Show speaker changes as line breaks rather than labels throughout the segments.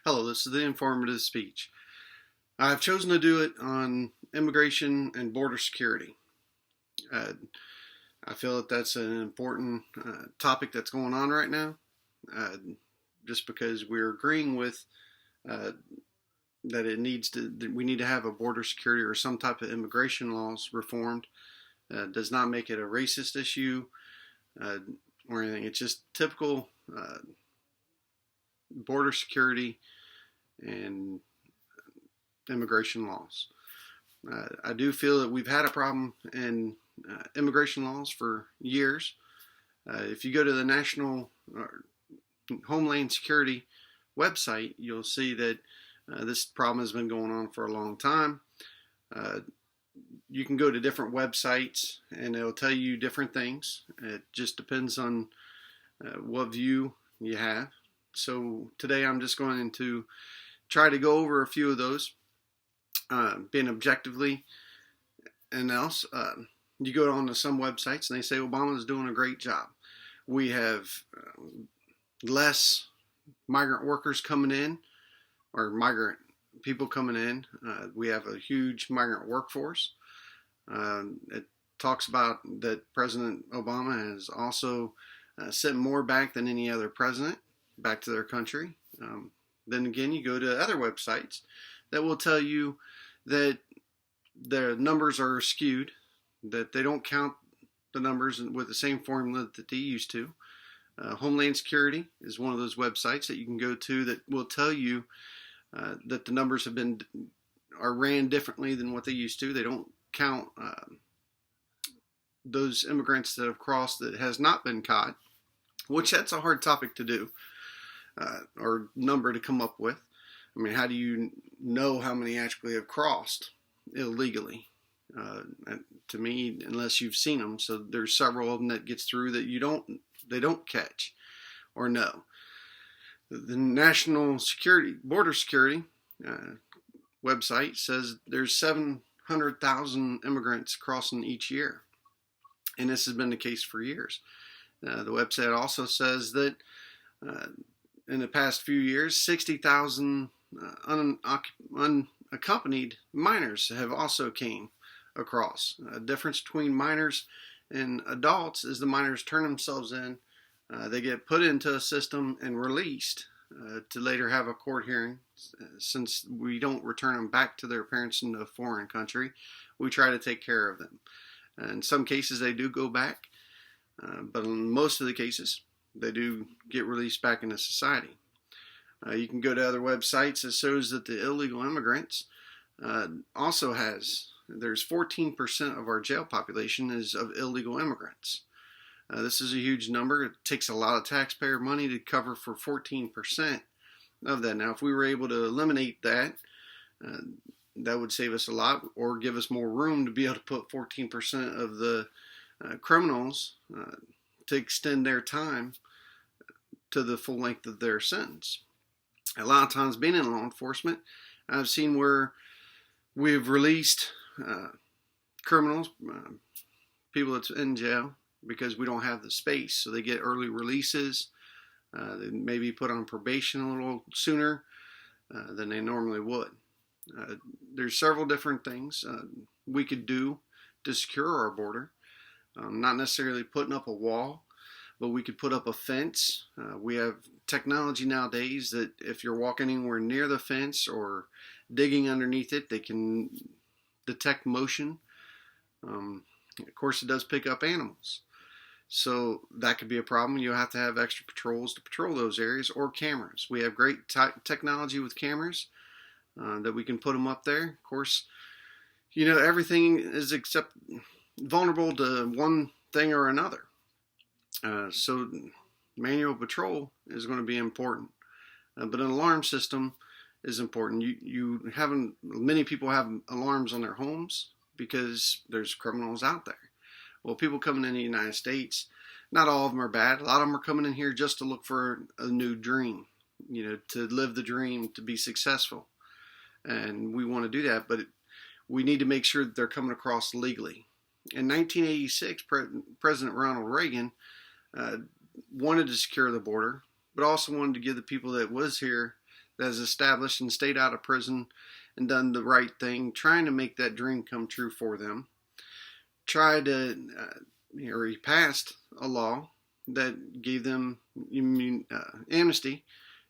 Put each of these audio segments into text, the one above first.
Hello, this is the informative speech. I've chosen to do it on immigration and border security. Uh, I feel that that's an important topic that's going on right now, uh, just because we're agreeing with uh, that we need to have a border security or some type of immigration laws reformed. Does not make it a racist issue uh, or anything. It's just typical border security and immigration laws. I do feel that we've had a problem in immigration laws for years. If you go to the National Homeland Security website, you'll see that this problem has been going on for a long time. You can go to different websites and it'll tell you different things. It just depends on what view you have. So today I'm just going to try to go over a few of those, being objectively. And else, you go on to some websites and they say Obama is doing a great job. We have less migrant workers coming in, or migrant people coming in. We have a huge migrant workforce. It talks about that President Obama has also sent more back than any other president back to their country. Then again, you go to other websites that will tell you that the numbers are skewed, that they don't count the numbers with the same formula that they used to. Homeland Security is one of those websites that you can go to that will tell you that the numbers are ran differently than what they used to. They don't count those immigrants that have crossed that has not been caught, which that's a hard topic to do, or number to come up with. I mean, how do you know how many actually have crossed illegally? To me, unless you've seen them. So there's several of them that gets through that they don't catch or know. The National Border Security website says there's 700,000 immigrants crossing each year. And this has been the case for years. The website also says that in the past few years, 60,000 unaccompanied minors have also came across. A difference between minors and adults is the minors turn themselves in, they get put into a system and released to later have a court hearing. Since we don't return them back to their parents in a foreign country, we try to take care of them. In some cases they do go back, but in most of the cases they do get released back into society. You can go to other websites that shows that the illegal immigrants there's 14% of our jail population is of illegal immigrants. This is a huge number. It takes a lot of taxpayer money to cover for 14% of that. Now, if we were able to eliminate that, that would save us a lot, or give us more room to be able to put 14% of the criminals to extend their time to the full length of their sentence. A lot of times being in law enforcement, I've seen where we've released criminals, people that's in jail, because we don't have the space. So they get early releases. They may be put on probation a little sooner than they normally would. There's several different things we could do to secure our border. Not necessarily putting up a wall, but we could put up a fence. We have technology nowadays that if you're walking anywhere near the fence or digging underneath it, they can detect motion. Of course, it does pick up animals. So that could be a problem. You'll have to have extra patrols to patrol those areas, or cameras. We have great technology with cameras that we can put them up there. Of course, everything is except vulnerable to one thing or another. So manual patrol is going to be important. But an alarm system is important. Many people have alarms on their homes because there's criminals out there. Well, people coming in the United States, not all of them are bad. A lot of them are coming in here just to look for a new dream, to live the dream, to be successful. And we want to do that, but we need to make sure that they're coming across legally. In 1986, President Ronald Reagan wanted to secure the border, but also wanted to give the people that was here that has established and stayed out of prison and done the right thing, trying to make that dream come true for them. He passed a law that gave them amnesty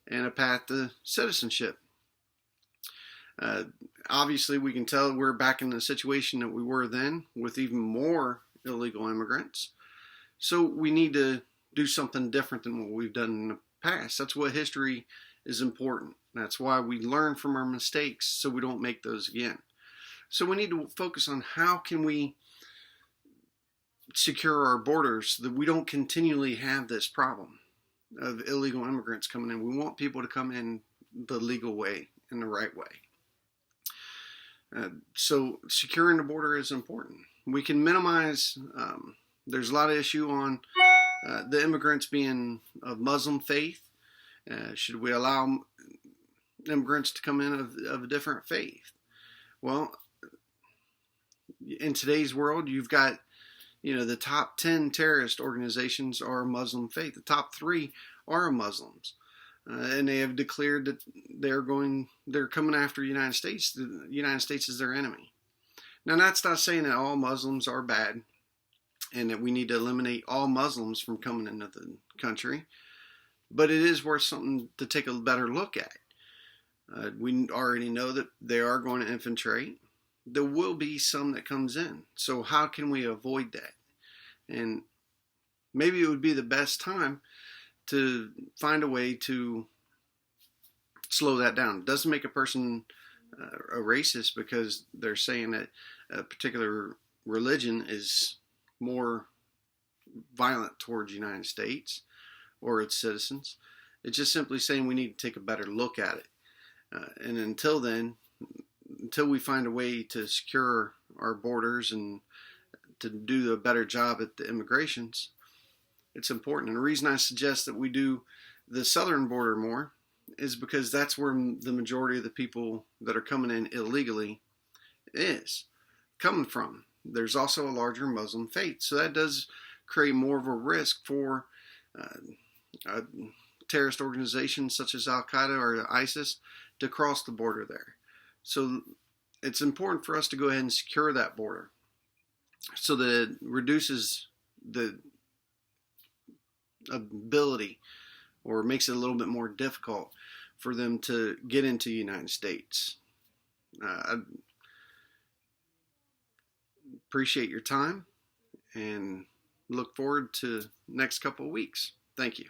and a path to citizenship. Obviously, we can tell we're back in the situation that we were then with even more illegal immigrants. So we need to do something different than what we've done in the past. That's what history is important. That's why we learn from our mistakes so we don't make those again. So we need to focus on how can we secure our borders so that we don't continually have this problem of illegal immigrants coming in. We want people to come in the legal way, in the right way. So securing the border is important. We can minimize, there's a lot of issue on the immigrants being of Muslim faith. Should we allow immigrants to come in of a different faith? Well, in today's world, you've got, the top 10 terrorist organizations are Muslim faith. The top 3 are Muslims. And they have declared that they're coming after the United States. The United States is their enemy. Now, that's not saying that all Muslims are bad and that we need to eliminate all Muslims from coming into the country, but it is worth something to take a better look at. We already know that they are going to infiltrate. There will be some that comes in. So how can we avoid that? And maybe it would be the best time to find a way to slow that down. It doesn't make a person a racist because they're saying that a particular religion is more violent towards the United States or its citizens. It's just simply saying we need to take a better look at it. And until then, until we find a way to secure our borders and to do a better job at the immigrations, it's important. And the reason I suggest that we do the southern border more is because that's where the majority of the people that are coming in illegally is coming from. There's also a larger Muslim faith. So that does create more of a risk for terrorist organizations such as Al-Qaeda or ISIS to cross the border there. So it's important for us to go ahead and secure that border so that it reduces the ability or makes it a little bit more difficult for them to get into the United States. I appreciate your time and look forward to next couple of weeks. Thank you.